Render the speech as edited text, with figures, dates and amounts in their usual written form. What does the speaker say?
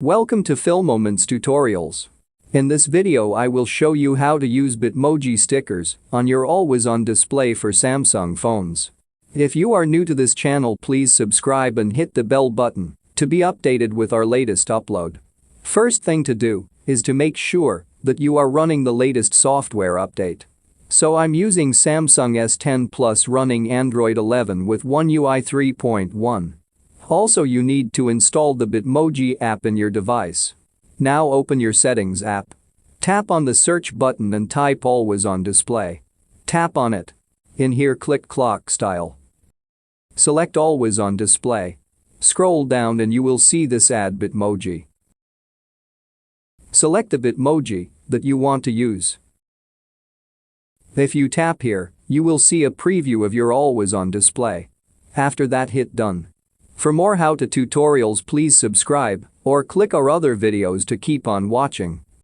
Welcome to Filmoments tutorials. In this video I will show you how to use Bitmoji stickers on your always-on display for Samsung phones. If you are new to this channel, please subscribe and hit the bell button to be updated with our latest upload. First thing to do is to make sure that you are running the latest software update. So I'm using Samsung S10 Plus running Android 11 with One UI 3.1. Also, you need to install the Bitmoji app in your device. Now open your Settings app. Tap on the search button and type Always on Display. Tap on it. In here click Clock Style. Select Always on Display. Scroll down and you will see this Add Bitmoji. Select the Bitmoji that you want to use. If you tap here, you will see a preview of your Always on Display. After that, hit Done. For more how-to tutorials, please subscribe or click our other videos to keep on watching.